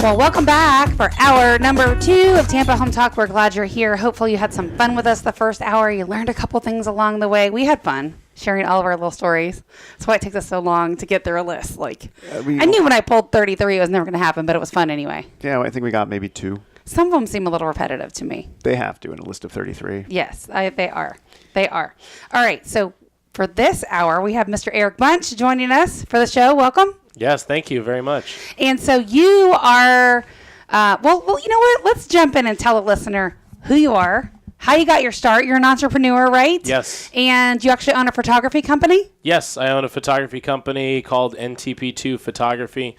Well, welcome back for hour number 2 of Tampa Home Talk. We're glad you're here. Hopefully you had some fun with us the first hour. You learned a couple things along the way. We had fun sharing all of our little stories. That's why it takes us so long to get through a list. I knew when I pulled 33 it was never going to happen, but it was fun anyway. Yeah, I think we got maybe 2. Some of them seem a little repetitive to me. They have to in a list of 33. Yes, they are. They are. All right, so for this hour, we have Mr. Eric Bunch joining us for the show. Welcome. Yes, thank you very much. And so you are, well, you know what? Let's jump in and tell the listener who you are, how you got your start. You're an entrepreneur, right? Yes. And you actually own a photography company? Yes, I own a photography company called NTP2 Photography,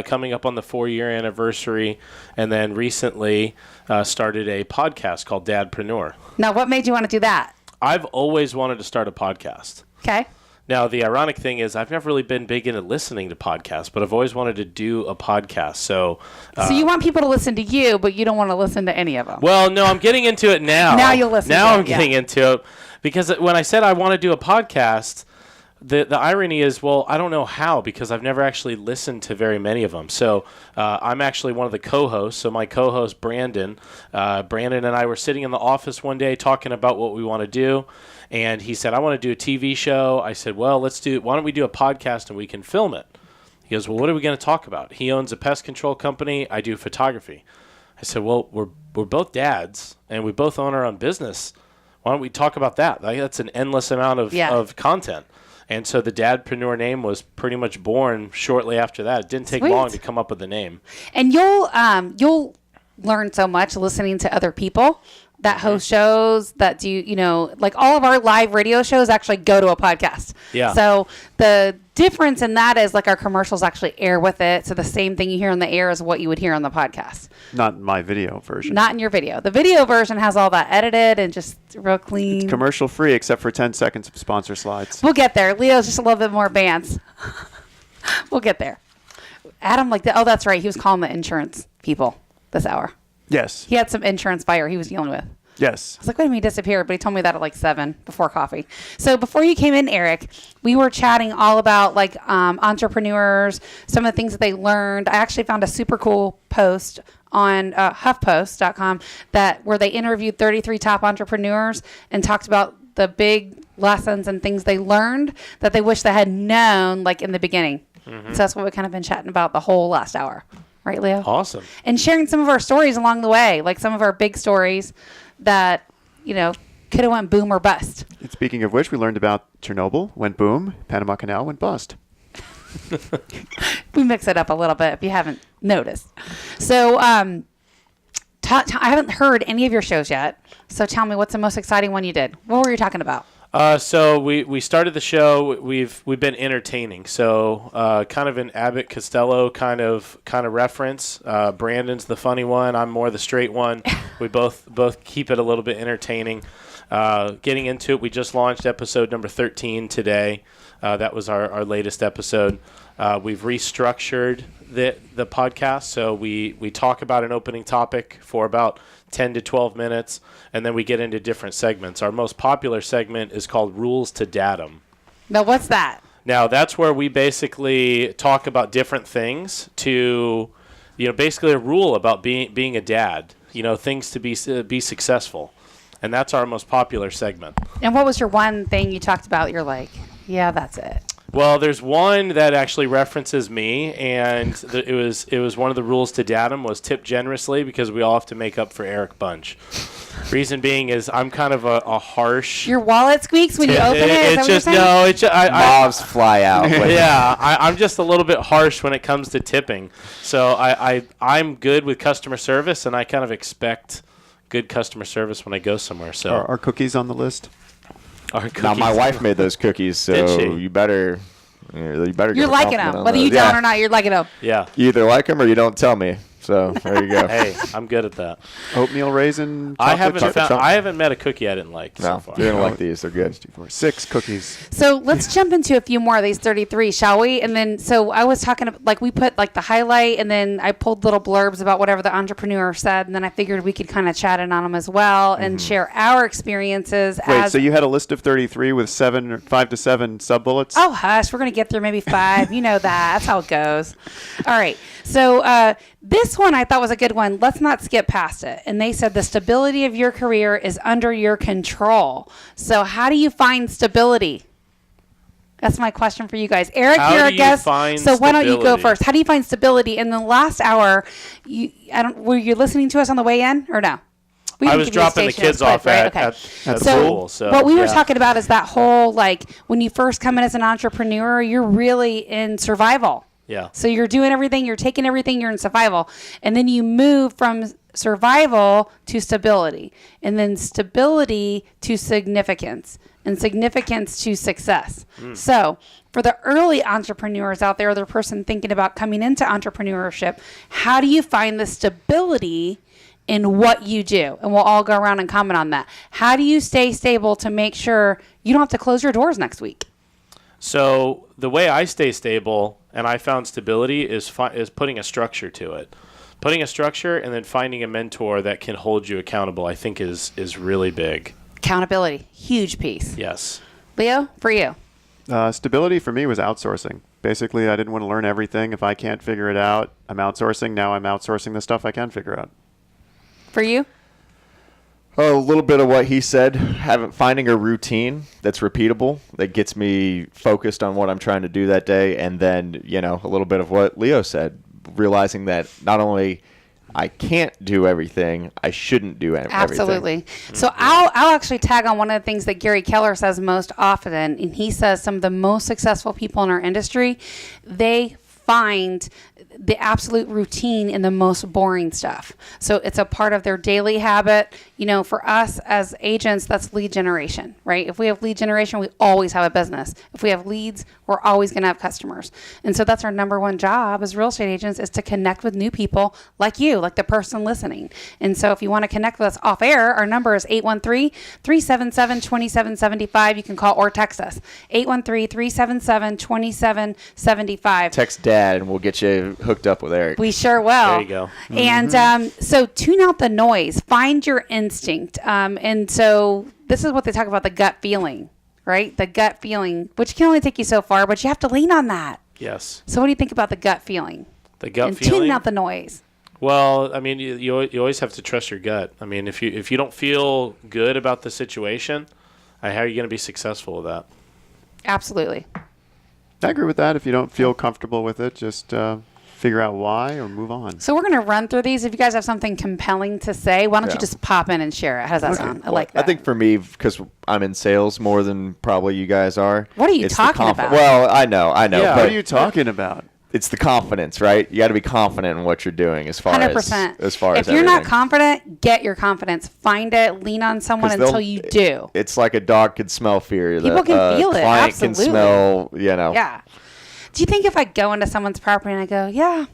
coming up on the 4-year anniversary, and then recently started a podcast called Dadpreneur. Now, what made you want to do that? I've always wanted to start a podcast. Okay. Now, the ironic thing is I've never really been big into listening to podcasts, but I've always wanted to do a podcast. So you want people to listen to you, but you don't want to listen to any of them. Well, no, I'm getting into it now. Now you'll listen Now to it, I'm getting into it. Because when I said I want to do a podcast, the irony is, well, I don't know how, because I've never actually listened to very many of them. So I'm actually one of the co-hosts. So my co-host, Brandon and I were sitting in the office one day talking about what we want to do. And he said, I want to do a TV show. I said, well, why don't we do a podcast and we can film it? He goes, well, what are we going to talk about? He owns a pest control company. I do photography. I said, well, we're both dads and we both own our own business. Why don't we talk about that? That's an endless amount of content. And so the Dadpreneur name was pretty much born shortly after that. It didn't take long to come up with the name. And you'll learn so much listening to other people that host shows that do, like all of our live radio shows actually go to a podcast. Yeah. So the difference in that is like our commercials actually air with it. So the same thing you hear on the air is what you would hear on the podcast. Not in my video version. Not in your video. The video version has all that edited and just real clean. It's commercial free except for 10 seconds of sponsor slides. We'll get there. Leo's just a little bit more advanced. We'll get there. Adam, that's right. He was calling the insurance people this hour. Yes. He had some insurance buyer he was dealing with. Yes. I was like, wait a minute, he disappeared, but he told me that at 7 before coffee. So before you came in, Eric, we were chatting all about entrepreneurs, some of the things that they learned. I actually found a super cool post on HuffPost.com where they interviewed 33 top entrepreneurs and talked about the big lessons and things they learned that they wish they had known in the beginning. Mm-hmm. So that's what we've kind of been chatting about the whole last hour. Right, Leo? Awesome. And sharing some of our stories along the way, like some of our big stories that, could have went boom or bust. And speaking of which, we learned about Chernobyl went boom, Panama Canal went bust. We mix it up a little bit if you haven't noticed. So I haven't heard any of your shows yet. So tell me, what's the most exciting one you did? What were you talking about? So we started the show. We've been entertaining. So kind of an Abbott Costello kind of reference. Brandon's the funny one. I'm more the straight one. We both keep it a little bit entertaining. Getting into it, we just launched episode number 13 today. That was our latest episode. We've restructured the podcast. So we talk about an opening topic for about 10 to 12 minutes, and then we get into different segments. Our most popular segment is called Rules to Datum. Now, what's that? Now, that's where we basically talk about different things to, basically a rule about being a dad, things to be successful. And that's our most popular segment. And what was your one thing you talked about? You're like, yeah, that's it. Well, there's one that actually references me, and it was one of the rules to datum was tip generously, because we all have to make up for Eric Bunch. Reason being is I'm kind of a harsh. Your wallet squeaks when you open it. Mobs fly out. Yeah, I'm just a little bit harsh when it comes to tipping. So I'm good with customer service, and I kind of expect good customer service when I go somewhere. So Are cookies on the list? Now, my wife made those cookies, so you better. You're liking them, whether you don't or not. You're liking them. Yeah. You either like them or you don't tell me. So there you go. Hey, I'm good at that. Oatmeal raisin. I haven't met a cookie I didn't like so far. You didn't like these. They're good. 6 cookies. So let's jump into a few more of these 33, shall we? And then, so I was talking, we put the highlight, and then I pulled little blurbs about whatever the entrepreneur said, and then I figured we could kind of chat in on them as well and share our experiences. Wait, so you had a list of 33 with 5 to 7 sub-bullets? Oh, hush. We're going to get through maybe 5. You know that. That's how it goes. All right. So this one I thought was a good one. Let's not skip past it. And they said the stability of your career is under your control. So how do you find stability? That's my question for you guys. Eric, you're a guest. So why don't you go first? How do you find stability? In the last hour, were you listening to us on the way in or no? I was dropping the kids off at school. So what we were talking about is that whole, like, when you first come in as an entrepreneur, you're really in survival. Yeah. So you're doing everything, you're taking everything, you're in survival. And then you move from survival to stability. And then stability to significance. And significance to success. So for the early entrepreneurs out there, the person thinking about coming into entrepreneurship, how do you find the stability in what you do? And we'll all go around and comment on that. How do you stay stable to make sure you don't have to close your doors next week? So the way I stay stable and I found stability is putting a structure to it. Putting a structure and then finding a mentor that can hold you accountable, I think is really big. Accountability, huge piece. Yes. Leo, for you? Stability for me was outsourcing. Basically, I didn't want to learn everything. If I can't figure it out, I'm outsourcing. Now I'm outsourcing the stuff I can figure out. For you? A little bit of what he said, finding a routine that's repeatable, that gets me focused on what I'm trying to do that day. And then, a little bit of what Leo said, realizing that not only I can't do everything, I shouldn't do everything. Absolutely. So I'll actually tag on one of the things that Gary Keller says most often, and he says some of the most successful people in our industry, they find the absolute routine in the most boring stuff. So it's a part of their daily habit. For us as agents, that's lead generation, right? If we have lead generation, we always have a business. If we have leads, we're always going to have customers. And so that's our number one job as real estate agents, is to connect with new people like you, like the person listening. And so if you want to connect with us off air, our number is 813-377-2775. You can call or text us. 813-377-2775. Text Dad and we'll get you hooked up with Eric. We sure will. There you go. And so tune out the noise. Find your instinct. And so this is what they talk about, the gut feeling, right? The gut feeling, which can only take you so far, but you have to lean on that. Yes. So what do you think about the gut feeling? The gut and feeling? Tune out the noise. Well, I mean, you always have to trust your gut. I mean, if you don't feel good about the situation, how are you going to be successful with that? Absolutely. I agree with that. If you don't feel comfortable with it, just figure out why or move on. So we're going to run through these. If you guys have something compelling to say, why don't you just pop in and share it? How does that sound? I like that. I think for me, because I'm in sales more than probably you guys are. What are you talking about? Well, I know. Yeah, but what are you talking about? It's the confidence, right? You got to be confident in what you're doing as far 100%. as far as if you're not everything. confident, get your confidence. Find it. Lean on someone until you do. It's like a dog can smell fear. People can feel it. Client Absolutely. can smell, Yeah. Do you think if I go into someone's property and I go, yeah,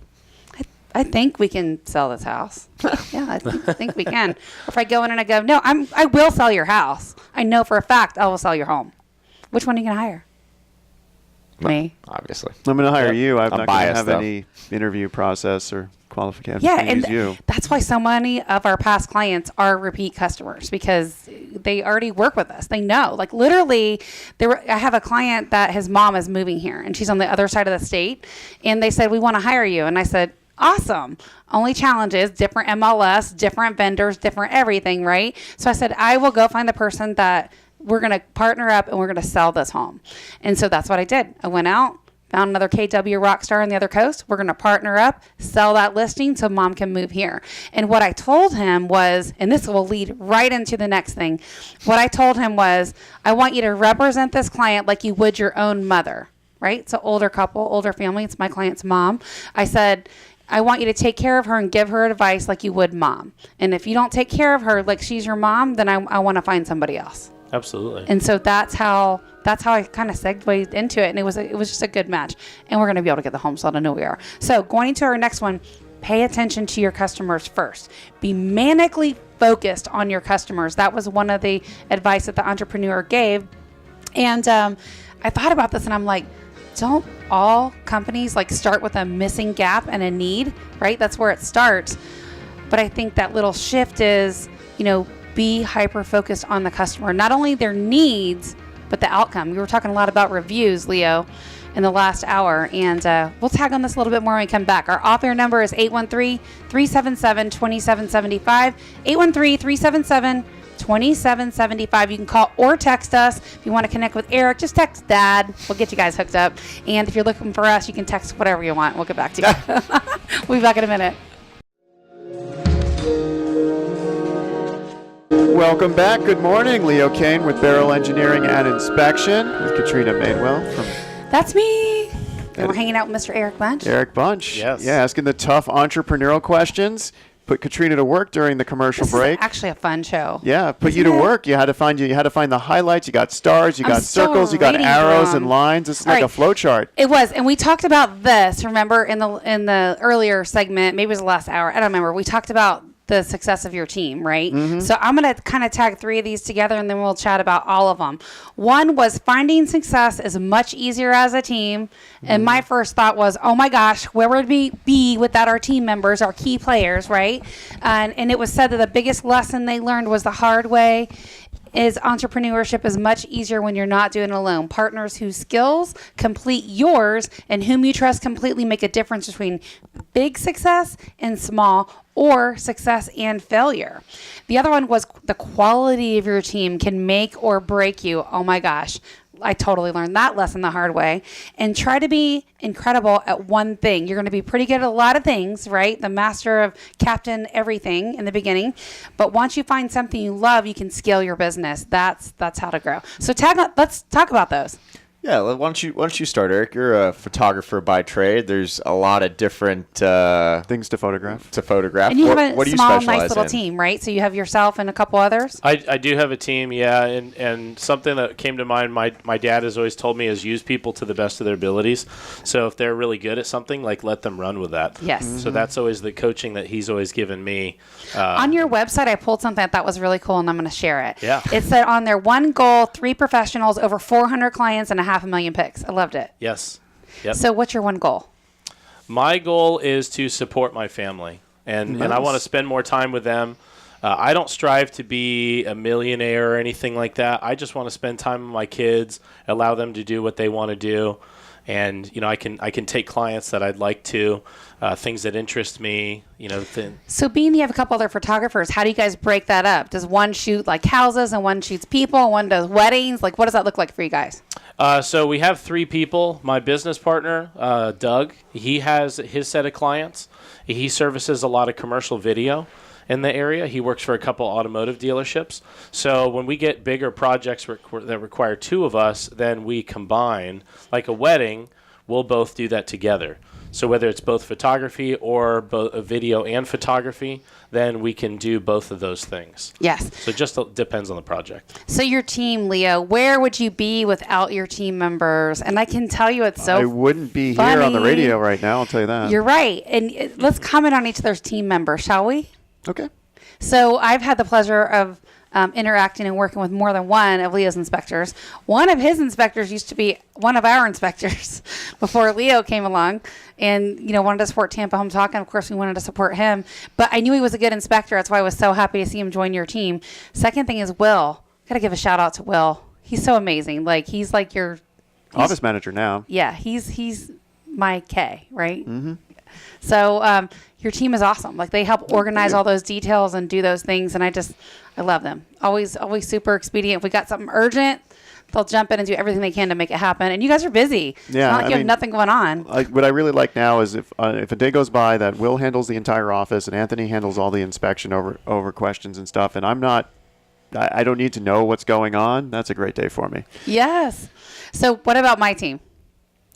I think we can sell this house. Yeah, I think we can. Or if I go in and I go, no, I will sell your house. I know for a fact I will sell your home. Which one are you going to hire? Me. Obviously. I'm going to hire you. I'm not going to biased, have though. any interview process or qualification. Yeah, to use and you. that's why so many of our past clients are repeat customers, because they already work with us. They know. Like literally, I have a client that his mom is moving here, and she's on the other side of the state, and they said, we want to hire you. And I said, awesome. Only challenge is different MLS, different vendors, different everything, right? So I said, I will go find the person that we're going to partner up and we're going to sell this home. And so that's what I did. I went out, found another KW rock star on the other coast. We're going to partner up, sell that listing so mom can move here. And what I told him was, and this will lead right into the next thing. What I told him was, I want you to represent this client like you would your own mother, right? It's an older couple, older family. It's my client's mom. I said, I want you to take care of her and give her advice like you would mom. And if you don't take care of her like she's your mom, then I want to find somebody else. Absolutely. And so that's how I kind of segued into it. And it was just a good match. And we're going to be able to get the home sold. I know we are. So going into our next one, pay attention to your customers first. Be manically focused on your customers. That was one of the advice that the entrepreneur gave. And I thought about this and I'm like, don't all companies start with a missing gap and a need, right? That's where it starts. But I think that little shift is, be hyper-focused on the customer, not only their needs, but the outcome. We were talking a lot about reviews, Leo. in the last hour, and we'll tag on this a little bit more when we come back. Our author number is 813-377-2775, 813-377-2775. You can call or text us. If you want to connect with Eric, just text Dad. We'll get you guys hooked up. And if you're looking for us, you can text whatever you want. We'll get back to you. We'll be back in a minute. Welcome back. Good morning. Leo Cannyn with Beryl Engineering and Inspection with Katrina Madewell from That's me. And we're hanging out with Mr. Eric Bunch. Eric Bunch. Yes. Yeah, asking the tough entrepreneurial questions. Put Katrina to work during the commercial This break. is actually a fun show. Yeah, put Isn't you to it? work. You had to find the highlights. You got stars. You I'm got still circles. You got reading arrows them. and lines. It's All like a right. flow chart. It was, and we talked about this. Remember in the earlier segment, maybe it was the last hour. I don't remember. We talked about the success of your team, right? Mm-hmm. So I'm going to kind of tag 3 of these together, and then we'll chat about all of them. One was finding success is much easier as a team, and my first thought was, oh my gosh, where would we be without our team members, our key players, right? And it was said that the biggest lesson they learned was the hard way. Is entrepreneurship is much easier when you're not doing it alone. Partners whose skills complete yours and whom you trust completely make a difference between big success and small, or success and failure. The other one was the quality of your team can make or break you. Oh my gosh. I totally learned that lesson the hard way. And try to be incredible at one thing. You're going to be pretty good at a lot of things, right? The master of captain everything in the beginning. But once you find something you love, you can scale your business. That's how to grow. So let's talk about those. Yeah, why don't you start, Eric? You're a photographer by trade. There's a lot of different Things to photograph. And you have a what do you small, specialize nice little in? team, right? So you have yourself and a couple others. I do have a team, yeah, and something that came to mind, my dad has always told me is use people to the best of their abilities. So if they're really good at something, like let them run with that. Yes. So that's always the coaching that he's always given me. On your website, I pulled something I thought was really cool, and I'm going to share it. Yeah. It said on there, 1 goal, 3 professionals, over 400 clients, and 500,000 picks. I loved it. Yes. Yep. So what's your one goal? My goal is to support my family, and I want to spend more time with them. I don't strive to be a millionaire or anything like that. I just want to spend time with my kids, allow them to do what they want to do. And, I can take clients that I'd like to, things that interest me, So being you have a couple other photographers, how do you guys break that up? Does one shoot like houses and one shoots people and one does weddings? Like, what does that look like for you guys? So we have 3 people. My business partner, Doug, he has his set of clients. He services a lot of commercial video in the area. He works for a couple automotive dealerships. So when we get bigger projects that require 2 of us, then we combine. Like a wedding, we'll both do that together. So whether it's both photography or both video and photography, then we can do both of those things. Yes. So it just depends on the project. So your team, Leo, where would you be without your team members? And I can tell you it's so I wouldn't be funny. here on the radio right now, I'll tell you that. You're right. And let's comment on each other's team members, shall we? Okay. So I've had the pleasure of interacting and working with more than one of Leo's inspectors. One of his inspectors used to be one of our inspectors before Leo came along and, wanted to support Tampa Home Talk. And of course we wanted to support him, but I knew he was a good inspector. That's why I was so happy to see him join your team. Second thing is Will. Got to give a shout out to Will. He's so amazing. Like he's like your Office manager now. Yeah. He's my K, right? Mm-hmm. So, your team is awesome. Like they help organize all those details and do those things. And I love them. Always super expedient. If we got something urgent, they'll jump in and do everything they can to make it happen. And you guys are busy. It's Yeah, not like you have nothing going on. What I really like now is if a day goes by that Will handles the entire office and Anthony handles all the inspection over questions and stuff, and I don't need to know what's going on. That's a great day for me. Yes. So what about my team?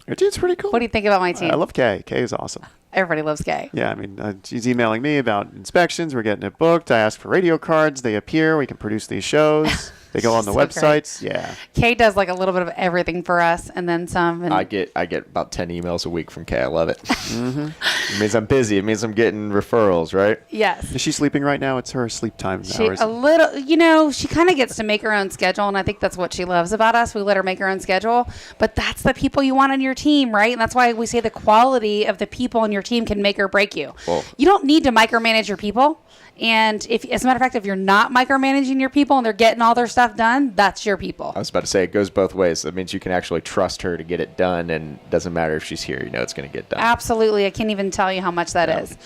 Your team's pretty cool. What do you think about my team? I love Kay. Kay is awesome. Everybody loves Kay. Yeah, she's emailing me about inspections. We're getting it booked. I ask for radio cards. They appear. We can produce these shows. They go on the So websites. Yeah. Kay does like a little bit of everything for us and then some. And I get about 10 emails a week from Kay. I love it. It means I'm busy. It means I'm getting referrals, right? Yes. Is she sleeping right now? It's her sleep time hours. A little, she kind of gets to make her own schedule, and I think that's what she loves about us. We let her make her own schedule, but that's the people you want on your team, right? And that's why we say the quality of the people on your your team can make or break you. Well- You don't need to micromanage your people. And if, as a matter of fact, if you're not micromanaging your people and they're getting all their stuff done, that's your people. I was about to say it goes both ways. That means you can actually trust her to get it done, and it doesn't matter if she's here. You know it's going to get done. Absolutely. I can't even tell you how much that is.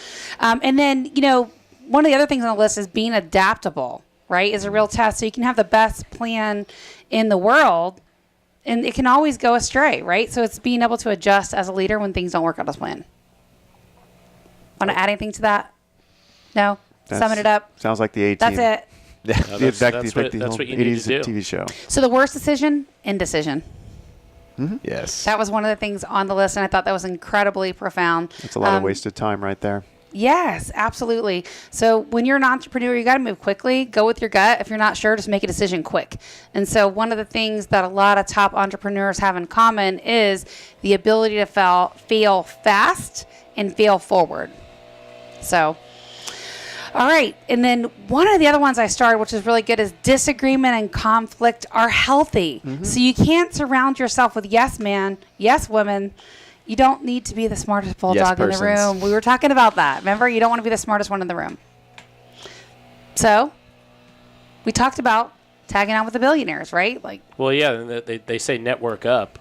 And then, one of the other things on the list is being adaptable, right, is a real test. So you can have the best plan in the world, and it can always go astray, right? So it's being able to adjust as a leader when things don't work out as planned. Want to add anything to that? No? Summing it up? Sounds like the 18. That's it. No, that's what you need to do. TV show. So the worst decision, indecision. Yes. That was one of the things on the list, and I thought that was incredibly profound. That's a lot of wasted time right there. Yes, absolutely. So when you're an entrepreneur, you got to move quickly. Go with your gut. If you're not sure, just make a decision quick. And so one of the things that a lot of top entrepreneurs have in common is the ability to fail fast and fail forward. So, all right. And then one of the other ones I started, which is really good, is disagreement and conflict are healthy. So you can't surround yourself with yes man, yes women. You don't need to be the smartest bulldog in the room. We were talking about that. Remember, you don't want to be the smartest one in the room. So we talked about tagging on with the billionaires, right? Like, Well, yeah, they say network up.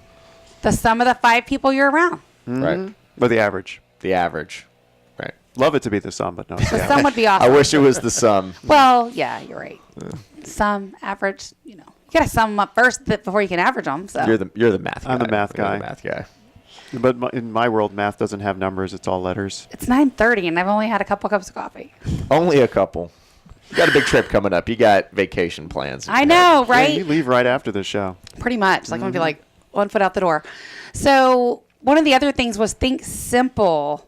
the sum of the 5 people you're around. Right. But the average. The average. Right. Love it to be the sum, but no. It's the The average. sum would be I awesome. wish it was the sum. Well, yeah, you're right. Sum, average, you got to sum them up first before you can average them. So You're the math guy. I'm the math You're guy. the math guy. But in my world, math doesn't have numbers. It's all letters. it's 9:30 and I've only had a couple cups of coffee. Only a couple. You got a big trip coming up. You got vacation plans. I know, Yeah, right? you leave right after the show. Pretty much. Like, I'm going to be like 1 foot out the door. So one of the other things was think simple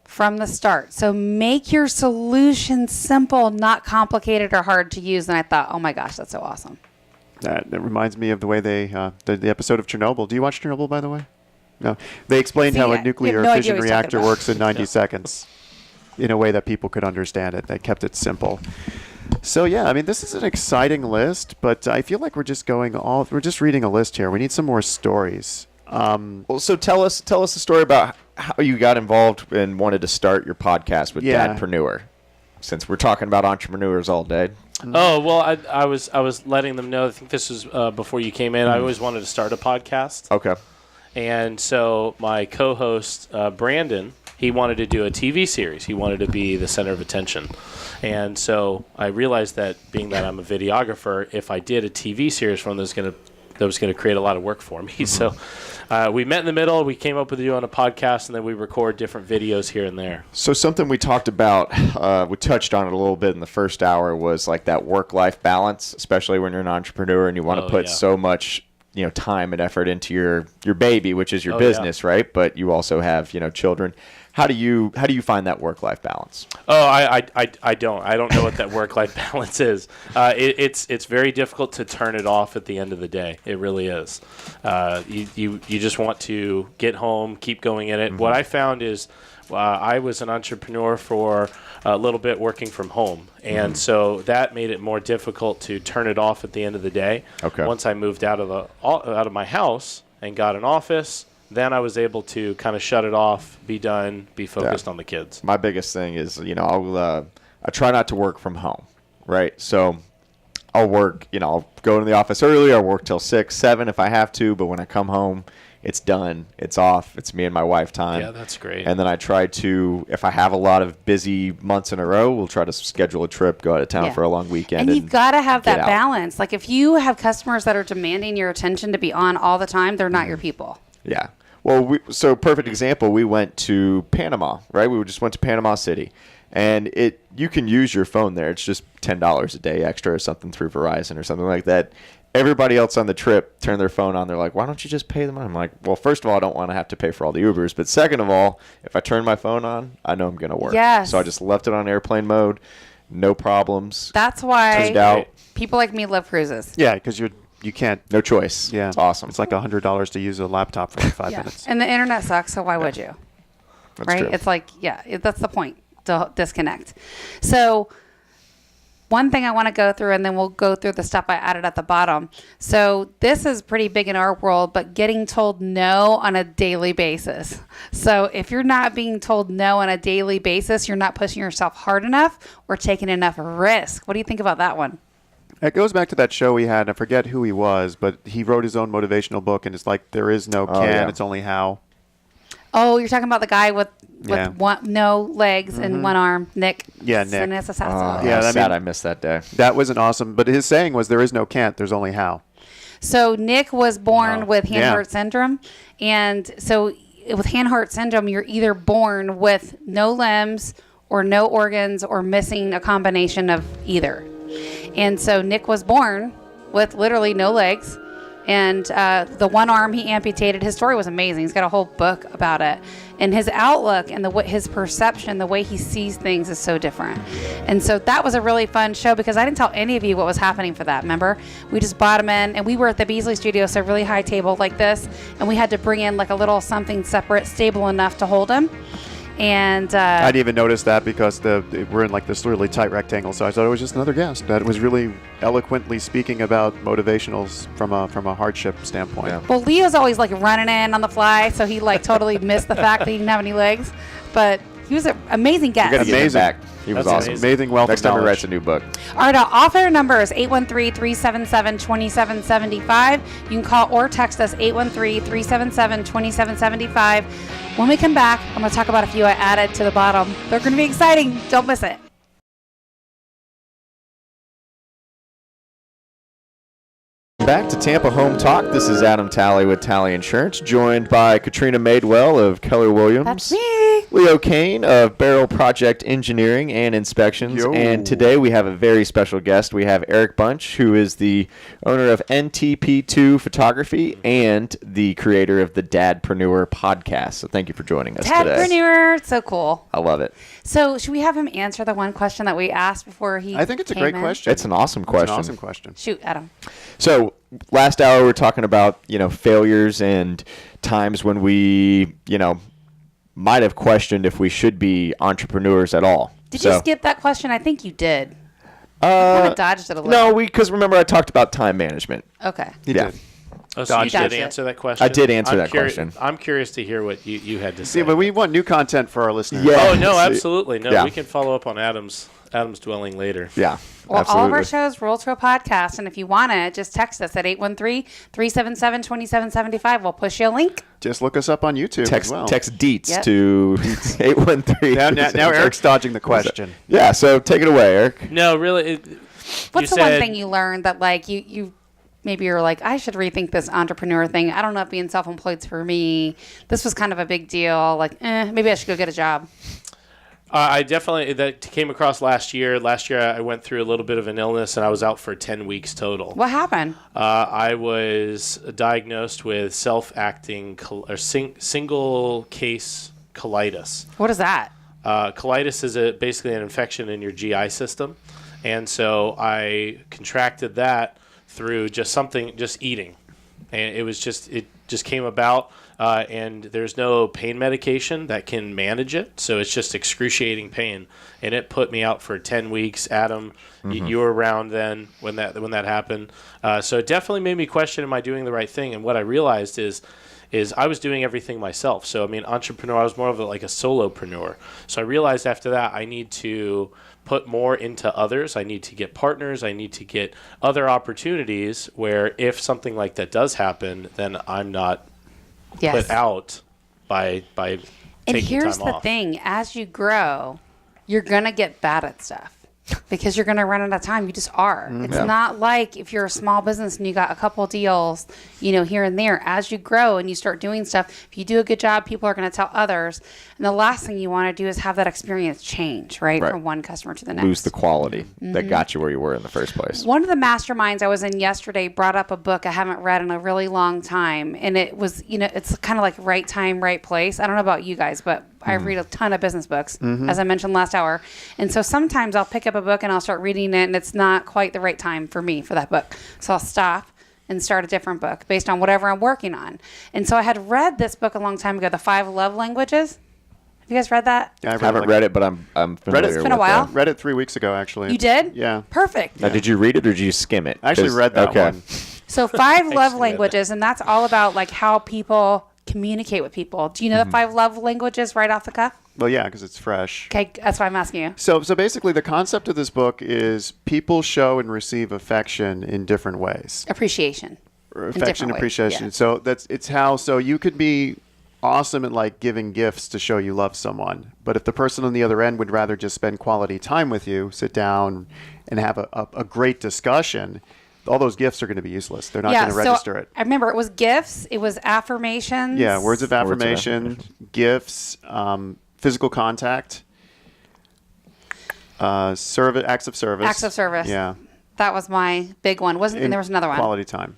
from the start. So make your solution simple, not complicated or hard to use. And I thought, oh my gosh, that's so awesome. That reminds me of the way they the episode of Chernobyl. Do you watch Chernobyl, by the way? No. They explained See, how I a have nuclear no idea fission what he's talking reactor about. works in 90 seconds in a way that people could understand it. They kept it simple. So yeah, I mean, this is an exciting list, but I feel like we're just reading a list here. We need some more stories. Well, so tell us the story about how you got involved and wanted to start your podcast with Yeah. Dadpreneur. Since we're talking about entrepreneurs all day. Oh well, I was letting them know. I think this was before you came in. I always wanted to start a podcast, Okay. and so my co-host Brandon, he wanted to do a TV series. He wanted to be the center of attention, and so I realized that being that I'm a videographer, if I did a TV series from that was going to create a lot of work for me. So we met in the middle. We came up with doing a podcast, and then we record different videos here and there. So something we talked about, we touched on it a little bit in the first hour, was like that work-life balance, especially when you're an entrepreneur and you want to put so much, time and effort into your baby, which is your business, right? But you also have, children. How do you find that work-life balance? Oh, I don't know what that work-life balance is. It's very difficult to turn it off at the end of the day. It really is. You just want to get home, keep going in it. What I found is I was an entrepreneur for a little bit working from home, and so that made it more difficult to turn it off at the end of the day. Okay. Once I moved out of my house and got an office, then I was able to kind of shut it off, be done, be focused on the kids. My biggest thing is, I try not to work from home, right? So I'll work, I'll go to the office early. I'll work till 6, 7 if I have to. But when I come home, it's done. It's off. It's me and my wife time. Yeah, that's great. And then I try to, if I have a lot of busy months in a row, we'll try to schedule a trip, go out of town for a long weekend. And you've got to have get that out. balance. Like, if you have customers that are demanding your attention to be on all the time, they're not your people. Yeah. Well, so perfect example, we went to Panama, right? We just went to Panama City. And you can use your phone there. It's just $10 a day extra or something through Verizon or something like that. Everybody else on the trip turned their phone on. They're like, why don't you just pay them? I'm like, well, first of all, I don't want to have to pay for all the Ubers. But second of all, if I turn my phone on, I know I'm going to work. Yes. So I just left it on airplane mode. No problems. That's why Turned out. people like me love cruises. Yeah, because you can't. No choice. Yeah, It's awesome. It's like $100 to use a laptop for like 5 Yeah. minutes. And the internet sucks, so why would you? That's Right? true. It's like, that's the point, to disconnect. So one thing I want to go through, and then we'll go through the stuff I added at the bottom. So this is pretty big in our world, but getting told no on a daily basis. So if you're not being told no on a daily basis, you're not pushing yourself hard enough or taking enough risk. What do you think about that one? It goes back to that show we had. I forget who he was, but he wrote his own motivational book, and it's like, there is no can, it's only how. Oh, you're talking about the guy with no legs and one arm, Nick. Yeah, Nick. I missed that day. That was an awesome, but his saying was, there is no can't, there's only how. So Nick was born with Hanhart syndrome. And so with Hanhart syndrome, you're either born with no limbs or no organs or missing a combination of either. And so Nick was born with literally no legs. And the one arm he amputated. His story was amazing. He's got a whole book about it. And his outlook and his perception, the way he sees things is so different. And so that was a really fun show because I didn't tell any of you what was happening for that, remember? We just brought him in, and we were at the Beasley studio, so a really high table like this. And we had to bring in like a little something separate, stable enough to hold him. And I didn't even notice that because we're in like this really tight rectangle, so I thought it was just another guest that was really eloquently speaking about motivationals from a hardship standpoint. Yeah. Well, Leo's always like running in on the fly, so he like totally missed the fact that he didn't have any legs. But he was an amazing guest. You're gonna get him back. He was That's awesome. Amazing wealth Next of time he knowledge. writes a new book. All right, our author number is 813-377-2775. You can call or text us 813-377-2775. When we come back, I'm going to talk about a few I added to the bottom. They're going to be exciting. Don't miss it. Back to Tampa Home Talk. This is Adam Talley with Talley Insurance, joined by Katrina Madewell of Keller Williams. That's me. Leo Cannyn of Beryl Project Engineering and Inspections. Yo. And today we have a very special guest. We have Eric Bunch, who is the owner of NTP2 Photography and the creator of the Dadpreneur podcast. So thank you for joining us today. Dadpreneur. So cool. I love it. So should we have him answer the one question that we asked before he I think it's a came great in? question. It's an awesome question. It's an awesome question. Shoot, Adam. So last hour we were talking about, failures and times when we, might have questioned if we should be entrepreneurs at all. Did you skip that question? I think you did. Kind of dodged it a little. No, because remember I talked about time management. Okay. He Yeah. did. Oh, so you Dodged did it. answer that question? I did answer that question. I'm curious to hear what you had to say. See, but we want new content for our listeners. Yeah. Oh, no, See. absolutely. No, Yeah. we can follow up on Adam's dwelling later. Yeah, Well, absolutely. all of our shows roll to a podcast, and if you want it, just text us at 813-377-2775. We'll push you a link. Just look us up on YouTube Text as well. Deets Yep. to 813. Now Eric's dodging the question. Yeah, so take it away, Eric. No, really. What's you the one said- thing you learned that, like, you maybe you're like, I should rethink this entrepreneur thing. I don't know if being self-employed's for me. This was kind of a big deal. Like, maybe I should go get a job. I definitely, that came across last year. Last year, I went through a little bit of an illness, and I was out for 10 weeks total. What happened? I was diagnosed with self-acting single case colitis. What is that? Colitis is basically an infection in your GI system. And so I contracted that through just eating. And it just came about. And there's no pain medication that can manage it. So it's just excruciating pain. And it put me out for 10 weeks. Adam, you were around then when that happened. So it definitely made me question, am I doing the right thing? And what I realized is I was doing everything myself. So, I mean, entrepreneur, I was more of like a solopreneur. So I realized after that I need to put more into others. I need to get partners. I need to get other opportunities where if something like that does happen, then I'm not put out by And taking here's time the off. thing. As you grow, you're going to get bad at stuff because you're going to run out of time. You just are. It's not like if you're a small business and you got a couple deals, here and there. As you grow and you start doing stuff, if you do a good job, people are going to tell others. And the last thing you want to do is have that experience change, right? From one customer to the next. Lose the quality that got you where you were in the first place. One of the masterminds I was in yesterday brought up a book I haven't read in a really long time. And it was, it's kind of like right time, right place. I don't know about you guys, but I read a ton of business books, as I mentioned last hour. And so sometimes I'll pick up a book and I'll start reading it, and it's not quite the right time for me for that book. So I'll stop and start a different book based on whatever I'm working on. And so I had read this book a long time ago, The 5 Love Languages. You guys read that? Yeah, I Haven't read it, but I'm familiar It's with been a while. it. Read it 3 weeks ago, actually. You did? Yeah. Perfect. Now, did you read it or did you skim it? I actually 'Cause- read that okay. one. So 5 love Excellent. languages, and that's all about like how people communicate with people. Do you know the 5 love languages right off the cuff? Well, yeah, because it's fresh. Okay, that's why I'm asking you. So basically, the concept of this book is people show and receive affection in different ways. Appreciation. Or In affection, different ways, appreciation. yeah. So so you could be awesome at like giving gifts to show you love someone, but if the person on the other end would rather just spend quality time with you, sit down and have a great discussion, all those gifts are going to be useless. They're not going to register it. I remember it was gifts, it was affirmations. Yeah, words of Words of affirmation, gifts, physical contact, service, acts of service. Acts of service. Yeah. That was my big one. And there was another one. Quality time.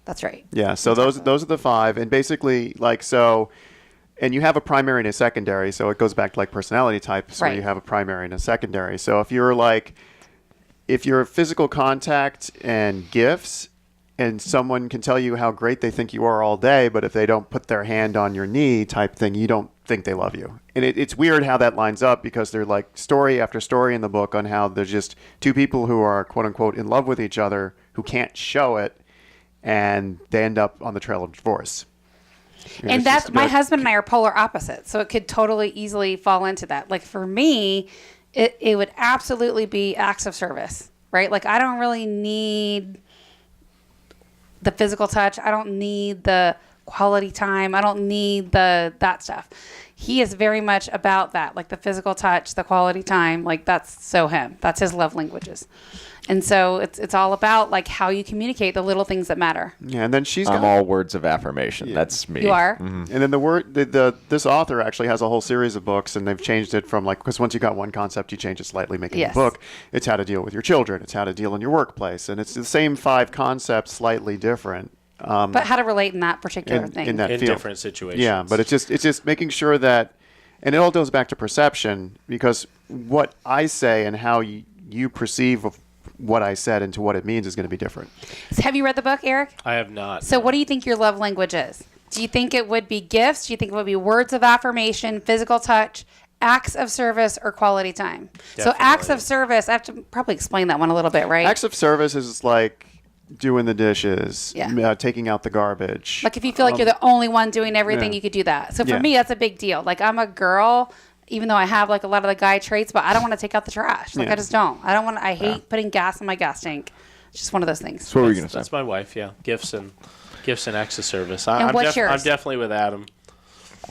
That's right. Yeah, so those are the 5, and basically and you have a primary and a secondary, so it goes back to like personality types where Right. you have a primary and a secondary. So if you're physical contact and gifts, and someone can tell you how great they think you are all day, but if they don't put their hand on your knee type thing, you don't think they love you. And it's weird how that lines up because they're like story after story in the book on how there's just 2 people who are quote unquote in love with each other who can't show it, and they end up on the trail of divorce. And that's my husband and I are polar opposites, so it could totally easily fall into that. Like for me, it would absolutely be acts of service, right? Like I don't really need the physical touch. I don't need the quality time. I don't need that stuff. He is very much about that, like the physical touch, the quality time. Like that's so him. That's his love languages. And so it's all about like how you communicate the little things that matter. Yeah, and then she's I'm got all words of affirmation. That's me. You are? And then this author actually has a whole series of books, and they've changed it from because once you got one concept, you change it slightly, make it Yes. a book. It's how to deal with your children. It's how to deal in your workplace, and it's the same 5 concepts, slightly different. But how to relate in that particular thing. in that In field. different situations. Yeah, but it's just making sure that, and it all goes back to perception, because what I say and how you perceive of what I said into what it means is going to be different. So have you read the book, Eric? I have not. So what do you think your love language is? Do you think it would be gifts? Do you think it would be words of affirmation, physical touch, acts of service, or quality time? So acts of service, I have to probably explain that one a little bit, right? Acts of service is like doing the dishes, Yeah. taking out the garbage. Like if you feel like you're the only one doing everything, yeah. you could do that. So for Yeah. me, that's a big deal. Like I'm a girl, even though I have like a lot of the guy traits, but I don't want to take out the trash. Like Yeah. I just don't. I hate putting gas in my gas tank. It's just one of those things. So what were you going to That's say? my wife, yeah. Gifts and acts of service. And what's yours? I'm definitely with Adam.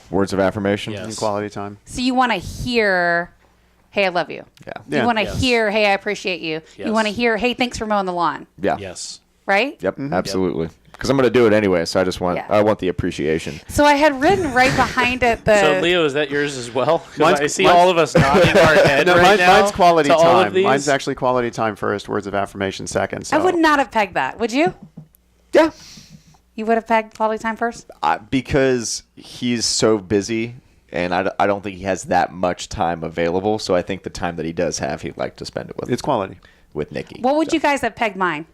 Words of affirmation? Yes. And quality time. So you want to hear, hey, I love you. Yeah. Yeah. You want to Yes. hear, hey, I appreciate you. Yes. You want to hear, hey, thanks for mowing the lawn. Yeah. Yes. Right? Yep. Absolutely. Because I'm going to do it anyway, so I just want Yeah. I want the appreciation. So I had written right behind it So Leo, is that yours as well? 'Cause Mine's- I see mine's- all of us nodding our head No, right now. mine's quality to all of time. these. Mine's actually quality time first, words of affirmation second. So. I would not have pegged that. Would you? Yeah. You would have pegged quality time first? Because he's so busy, and I don't think he has that much time available. So I think the time that he does have, he'd like to spend it It's quality. with Nikki. What would you guys have pegged mine?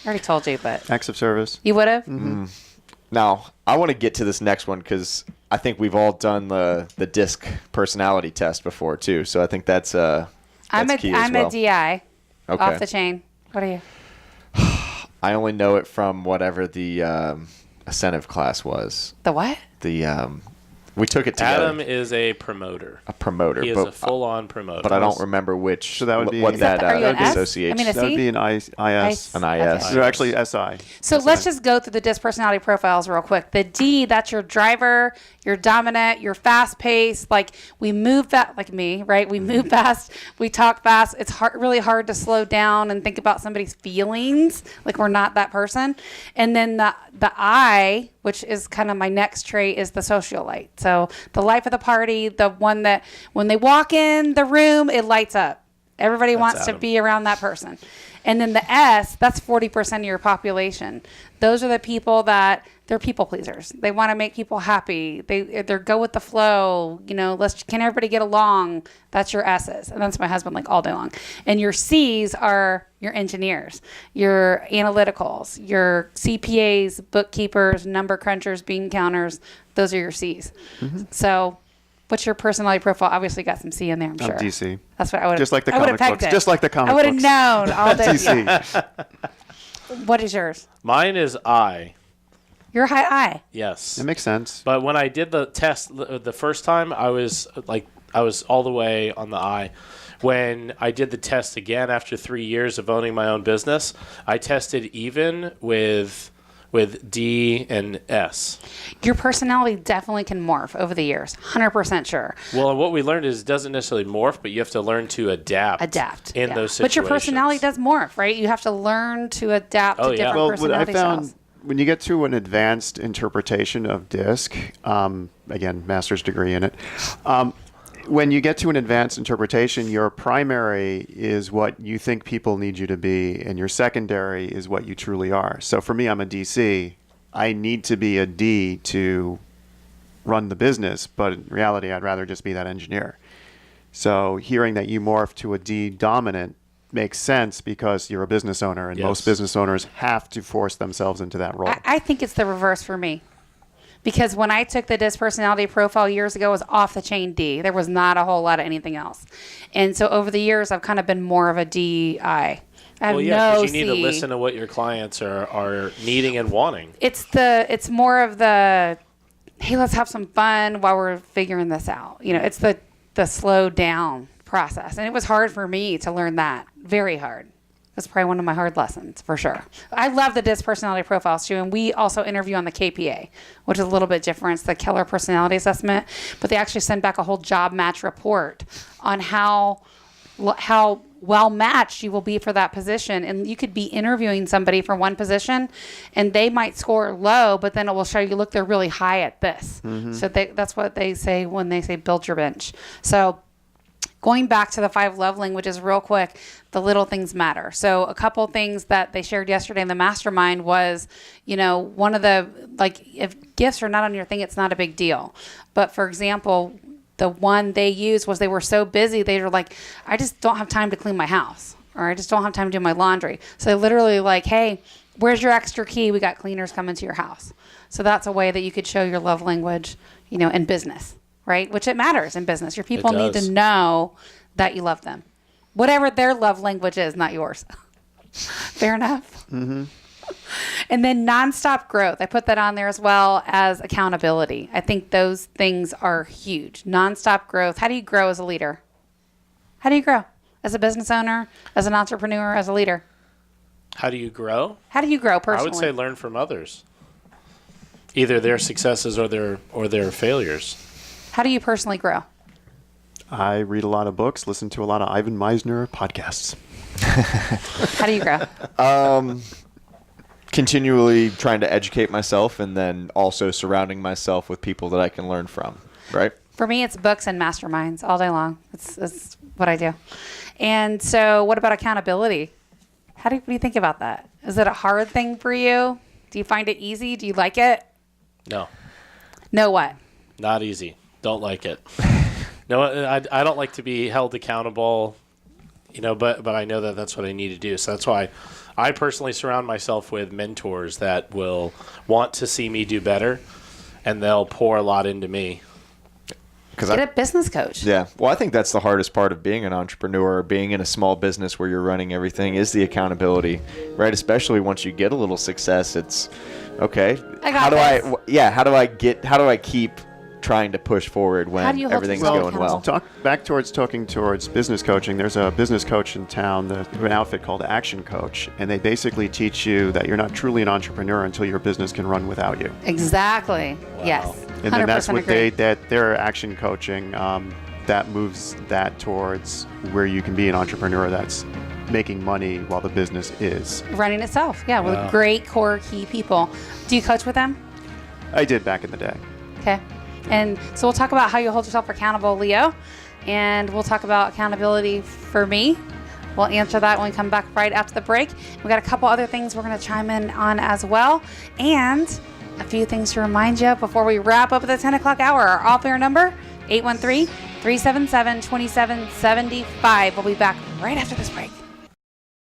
I already told you, but Acts of service. you would have? Now, I want to get to this next one because I think we've all done the DISC personality test before too. So I think that's I'm key as a well. DI. Okay. Off the chain. What are you? I only know it from whatever the ascensive class was. The what? The we took it together. Adam is a promoter. A promoter. He is but, a full-on promoter. but I don't remember which. So that would be- what Is that, are you an S? associates. I mean, a That would C? be an IS. An IS. Okay. So actually SI. So let's just go through the DISC personality profiles real quick. The D, that's your driver, your dominant, your fast paced. Like we move fast, like me, right? We move fast, we talk fast. It's really hard to slow down and think about somebody's feelings. Like we're not that person. And then the I, which is kind of my next trait, is the socialite. So the life of the party, the one that when they walk in the room, it lights up. Everybody wants to Adam. be around that person. And then the S, that's 40% of your population. Those are the people that they're people pleasers. They want to make people happy. They're go with the flow. You know, can everybody get along? That's your S's. And that's my husband like all day long. And your C's are your engineers, your analyticals, your CPAs, bookkeepers, number crunchers, bean counters. Those are your C's. So What's your personality profile? Obviously, got some C in there. I'm sure. I'm DC. That's what I would have. Just like the I would've comic books. pegged it. Just like the comic I would have books. known all day. DC. What is yours? Mine is I. You're high I. Yes. It makes sense. But when I did the test the first time, I was all the way on the I. When I did the test again after 3 years of owning my own business, I tested even with D and S. Your personality definitely can morph over the years. 100% sure. Well, and what we learned is it doesn't necessarily morph, but you have to learn to adapt. in those situations. But your personality does morph, right? You have to learn to adapt to different Well, what I personality found styles. when you get to an advanced interpretation of DISC, again, master's degree in it, when you get to an advanced interpretation, your primary is what you think people need you to be, and your secondary is what you truly are. So for me, I'm a DC. I need to be a D to run the business, but in reality, I'd rather just be that engineer. So hearing that you morph to a D dominant makes sense because you're a business owner, and most business owners have to force themselves into that role. I think it's the reverse for me. Because when I took the DISC personality profile years ago, it was off the chain D. There was not a whole lot of anything else. And so over the years, I've kind of been more of a DI. I have Well, no because you need to C. listen to what your clients are needing and wanting. It's more of the, hey, let's have some fun while we're figuring this out. You know, it's the slow down process. And it was hard for me to learn that. Very hard. That's probably one of my hard lessons, for sure. I love the DISC personality profiles, too, and we also interview on the KPA, which is a little bit different. It's the Keller Personality Assessment, but they actually send back a whole job match report on how well matched you will be for that position. And you could be interviewing somebody for one position, and they might score low, but then it will show you, look, they're really high at this. Mm-hmm. So that's what they say when they say build your bench. So going back to the 5 love languages real quick, the little things matter. So a couple things that they shared yesterday in the mastermind was, you know, one of the, like, if gifts are not on your thing, it's not a big deal. But for example, the one they used was they were so busy, they were like, I just don't have time to clean my house, or I just don't have time to do my laundry. So they literally like, hey, where's your extra key? We got cleaners coming to your house. So that's a way that you could show your love language, you know, in business. Right? Which it matters in business. Your people need to know that you love them. Whatever their love language is, not yours. Fair enough? Mm-hmm. And then nonstop growth. I put that on there as well as accountability. I think those things are huge. Nonstop growth. How do you grow as a leader? How do you grow? As a business owner, as an entrepreneur, as a leader? How do you grow? How do you grow personally? I would say learn from others. Either their successes or their failures. How do you personally grow? I read a lot of books, listen to a lot of Ivan Meisner podcasts. How do you grow? Continually trying to educate myself, and then also surrounding myself with people that I can learn from, right? For me, it's books and masterminds all day long. It's what I do. And so what about accountability? What do you think about that? Is it a hard thing for you? Do you find it easy? Do you like it? No. No what? Not easy. Don't like it. No, I don't like to be held accountable, you know, but I know that that's what I need to do. So that's why I personally surround myself with mentors that will want to see me do better, and they'll pour a lot into me. Get a business coach. Yeah. Well, I think that's the hardest part of being an entrepreneur, or being in a small business where you're running everything, is the accountability, right? Especially once you get a little success, it's okay. How do I keep trying to push forward when everything's going well? Talking towards business coaching. There's a business coach in town, an outfit called Action Coach, and they basically teach you that you're not truly an entrepreneur until your business can run without you. Exactly. Wow. Yes. And then that's what their action coaching that moves that towards where you can be an entrepreneur that's making money while the business is running itself. Yeah, with great core key people. Do you coach with them? I did back in the day. Okay. And so we'll talk about how you hold yourself accountable, Leo, and we'll talk about accountability for me. We'll answer that when we come back right after the break. We got a couple other things we're going to chime in on as well, and a few things to remind you before we wrap up at the 10 o'clock hour. Our off-air number, 813-377-2775. We'll be back right after this break.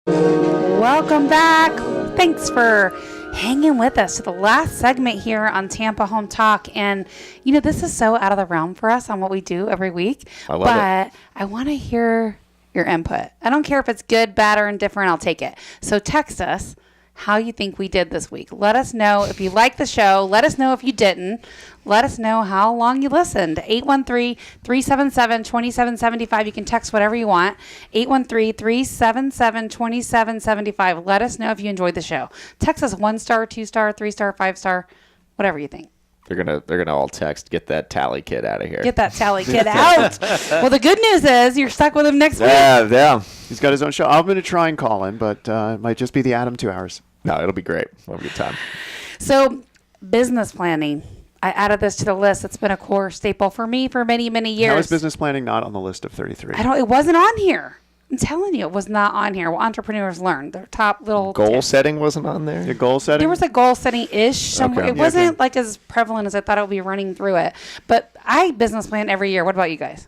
Welcome back. Thanks for hanging with us to the last segment here on Tampa Home Talk. And, this is so out of the realm for us on what we do every week. I love it. But I want to hear your input. I don't care if it's good, bad, or indifferent. I'll take it. So text us how you think we did this week. Let us know if you like the show. Let us know if you didn't. Let us know how long you listened. 813-377-2775. You can text whatever you want. 813-377-2775. Let us know if you enjoyed the show. Text us 1 star, 2 star, 3 star, 5 star, whatever you think. They're gonna all text, get that tally kid out of here. Get that tally kid out. Well, the good news is you're stuck with him next week. Yeah. He's got his own show. I'm going to try and call him, but it might just be the Adam 2 hours. No, it'll be great. We'll have a good time. So, business planning. I added this to the list. It's been a core staple for me for many, many years. How is business planning not on the list of 33? It wasn't on here. I'm telling you, it was not on here. Well, entrepreneurs learn their top little Goal tips. setting wasn't on there? Your goal setting? There was a goal setting-ish somewhere. Okay. It Yeah, wasn't okay. like as prevalent as I thought it would be running through it. But I business plan every year. What about you guys?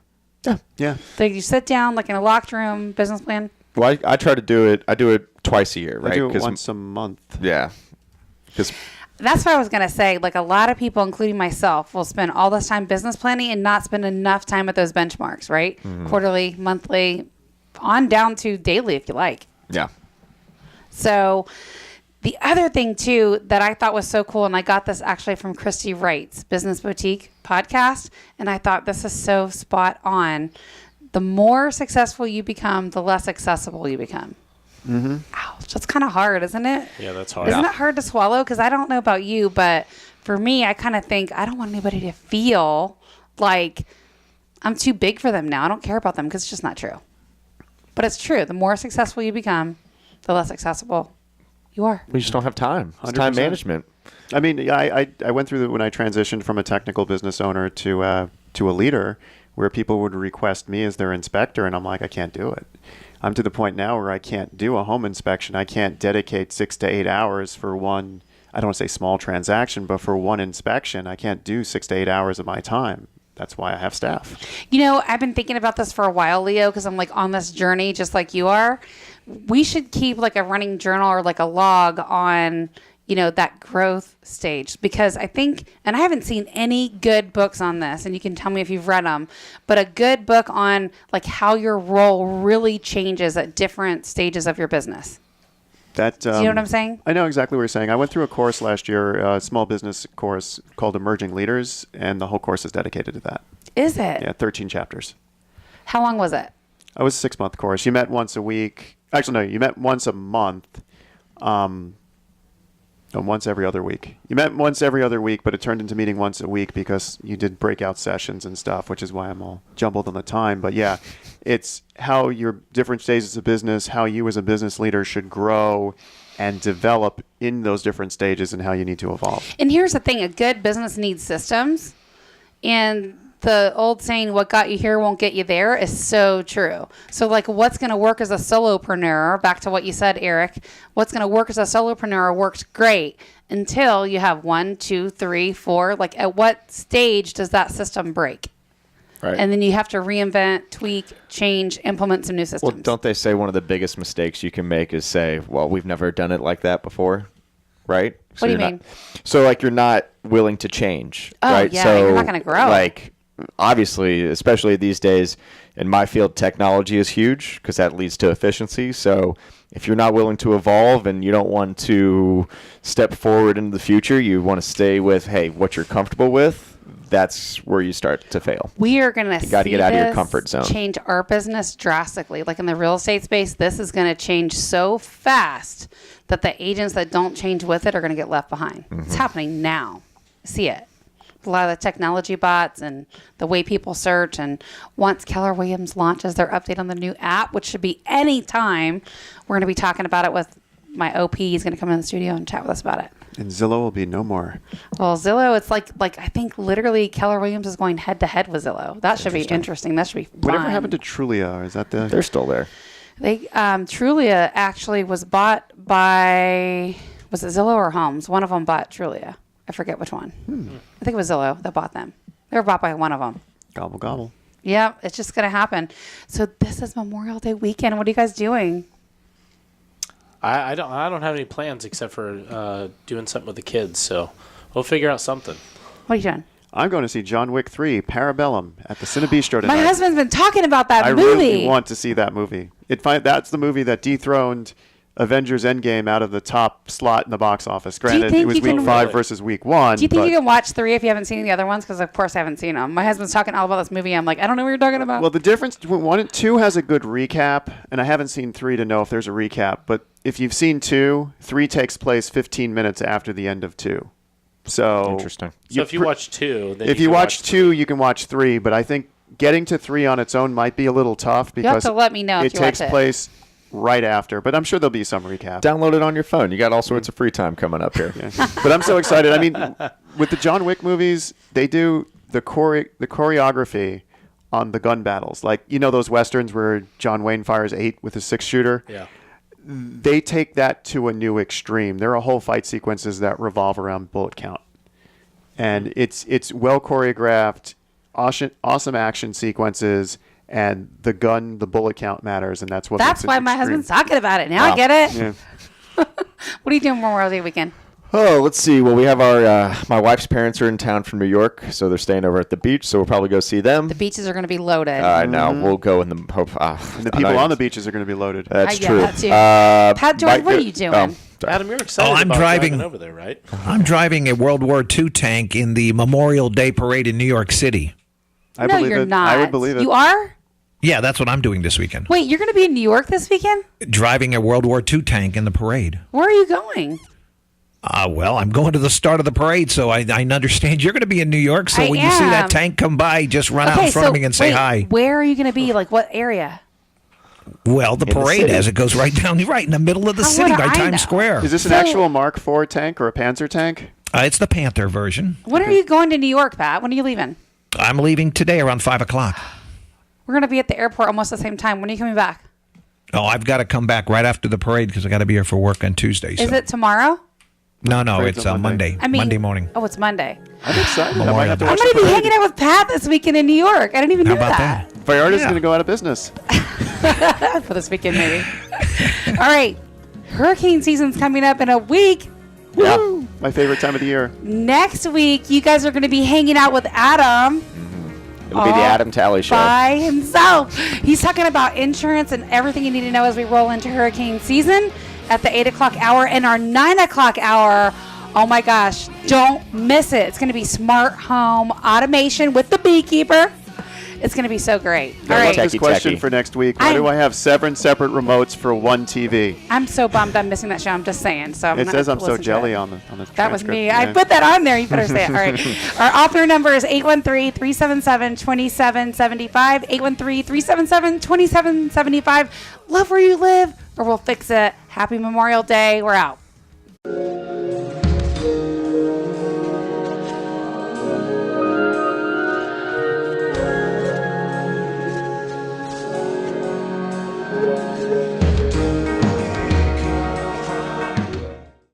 Yeah. So you sit down like in a locked room, business plan? Well, I try to do it. I do it twice a year, right? I do it 'Cause once a month. Yeah. Because That's what I was going to say. Like a lot of people, including myself, will spend all this time business planning and not spend enough time at those benchmarks, right? Mm-hmm. Quarterly, monthly, on down to daily if you like. yeah. So the other thing too that I thought was so cool, and I got this actually from Christy Wright's Business Boutique podcast, and I thought this is so spot on. The more successful you become, the less accessible you become. Mm-hmm. Ouch, that's kind of hard, isn't it? Yeah, that's hard. Isn't it hard to swallow? Because I don't know about you, but for me, I kind of think I don't want anybody to feel like I'm too big for them now. I don't care about them because it's just not true. But it's true. The more successful you become, the less accessible you are. We just don't have time. It's time 100%. management. I mean, I went through when I transitioned from a technical business owner to a leader, where people would request me as their inspector, and I'm like, I can't do it. I'm to the point now where I can't do a home inspection. I can't dedicate 6 to 8 hours for one, I don't want to say small transaction, but for one inspection, I can't do 6 to 8 hours of my time. That's why I have staff. I've been thinking about this for a while, Leo, because I'm like on this journey just like you are. We should keep like a running journal or like a log on, that growth stage, because I think, and I haven't seen any good books on this, and you can tell me if you've read them, but a good book on like how your role really changes at different stages of your business. That, Do you know what I'm saying? I know exactly what you're saying. I went through a course last year, a small business course called Emerging Leaders, and the whole course is dedicated to that. Is it? Yeah, 13 chapters. How long was it? It was a 6-month course. You met once a week. Actually, no, you met once a month. Once every other week. You met once every other week, but it turned into meeting once a week because you did breakout sessions and stuff, which is why I'm all jumbled on the time. But yeah, it's how your different stages of business, how you as a business leader should grow and develop in those different stages, and how you need to evolve. And here's the thing, a good business needs systems. And the old saying, what got you here won't get you there, is so true. So like what's going to work as a solopreneur, back to what you said, Eric, what's going to work as a solopreneur works great until you have 1, 2, 3, 4. Like at what stage does that system break? Right. And then you have to reinvent, tweak, change, implement some new systems. Well, don't they say one of the biggest mistakes you can make is say, well, we've never done it like that before, right? What do you you're mean? So like you're not willing to change, Oh, right? yeah, so, you're not gonna grow. Like obviously, especially these days in my field, technology is huge because that leads to efficiency. So if you're not willing to evolve and you don't want to step forward into the future, you want to stay with, hey, what you're comfortable with, that's where you start to fail. We are going to gotta get out of your comfort zone. Change our business drastically. Like in the real estate space, this is going to change so fast that the agents that don't change with it are going to get left behind. Mm-hmm. It's happening now. See it. A lot of the technology bots and the way people search. And once Keller Williams launches their update on the new app, which should be any time, we're going to be talking about it with my OP. He's going to come in the studio and chat with us about it. And Zillow will be no more. Well, Zillow, it's like I think literally Keller Williams is going head to head with Zillow. That should be interesting. That should be fun. Whatever happened to Trulia? Is that the... They're still there. They Trulia actually was bought by, was it Zillow or Homes? One of them bought Trulia. I forget which one. I think it was Zillow that bought them. They were bought by one of them. Gobble, gobble. Yeah, it's just going to happen. So this is Memorial Day weekend. What are you guys doing? I don't have any plans except for doing something with the kids. So we'll figure out something. What are you doing? I'm going to see John Wick 3, Parabellum, at the Cinebistro tonight. My husband's been talking about that movie. I really want to see that movie. That's the movie that dethroned Avengers Endgame out of the top slot in the box office. Granted, it was week 5 versus week 1. Do you think you can watch 3 if you haven't seen the other ones? Because, of course, I haven't seen them. My husband's talking all about this movie. I'm like, I don't know what you're talking about. Well, the difference between 1 and 2 has a good recap, and I haven't seen 3 to know if there's a recap. But if you've seen 2, 3 takes place 15 minutes after the end of 2. So interesting. So if you watch 2, then if you watch 2, you can watch 3. But I think getting to 3 on its own might be a little tough because you have to let me know if you takes watch it. place right after. But I'm sure there'll be some recap. Download it on your phone. You got all sorts of free time coming up here. Yeah. But I'm so excited. I mean, with the John Wick movies, they do the choreography on the gun battles. Like, you know those westerns where John Wayne fires 8 with his 6-shooter? Yeah. They take that to a new extreme. There are whole fight sequences that revolve around bullet count. And it's well choreographed, awesome action sequences, and the bullet count matters, and that's what makes it why my extreme. husband's talking about it. Now I get it. Yeah. What are you doing Memorial Day weekend? Oh, let's see. Well, we have our my wife's parents are in town from New York, so they're staying over at the beach. So we'll probably go see them. The beaches are going to be loaded. No, we'll go in the hope. And the people on the beaches are going to be loaded. That's Yeah, true. that too. Pat George, what are you doing? sorry. Adam, you're excited I'm about driving over there, right? I'm driving a World War II tank in the Memorial Day Parade in New York City. I no, believe you're it. not. I would believe it. You are? Yeah, that's what I'm doing this weekend. Wait, you're going to be in New York this weekend? Driving a World War II tank in the parade. Where are you going? Well, I'm going to the start of the parade, so I understand you're going to be in New York. So I when you see that am. tank come by, just run out in front of me and say hi. Where are you going to be? Like, what area? Well, the In the parade city. as it goes right down, right in the middle of the How city would by I know? Times Square. Is this an actual Mark IV tank or a Panzer tank? It's the Panther version. When are you going to New York, Pat? When are you leaving? I'm leaving today around 5 o'clock. We're going to be at the airport almost the same time. When are you coming back? Oh, I've got to come back right after the parade because I got to be here for work on Tuesday. Is so. it tomorrow? No, Parade's it's on Monday. Monday. Monday morning. Oh, it's Monday. I'm excited. I might Memorial have to Day. I'm watch going the to be parade. hanging out with Pat this weekend in New York. I didn't even How know about that. that? Vallarta's Yeah. going to go out of business. For this weekend, maybe. All right. Hurricane season's coming up in a week. Yeah. My favorite time of the year. Next week, you guys are going to be hanging out with Adam It'll be the Adam Talley Show. by himself. He's talking about insurance and everything you need to know as we roll into hurricane season at the 8 o'clock hour and our 9 o'clock hour. Oh my gosh, don't miss it. It's going to be smart home automation with the beekeeper. It's going to be so great. All I love right. this question for next week. Why do I have 7 separate remotes for one TV? I'm so bummed I'm missing that show. I'm just saying. So I'm It gonna says have I'm to so listen to jelly it. on the That was transcript. me. Yeah. I put that on there. You better say it. All right. Our author number is 813-377-2775. 813-377-2775. Love where you live, or we'll fix it. Happy Memorial Day. We're out.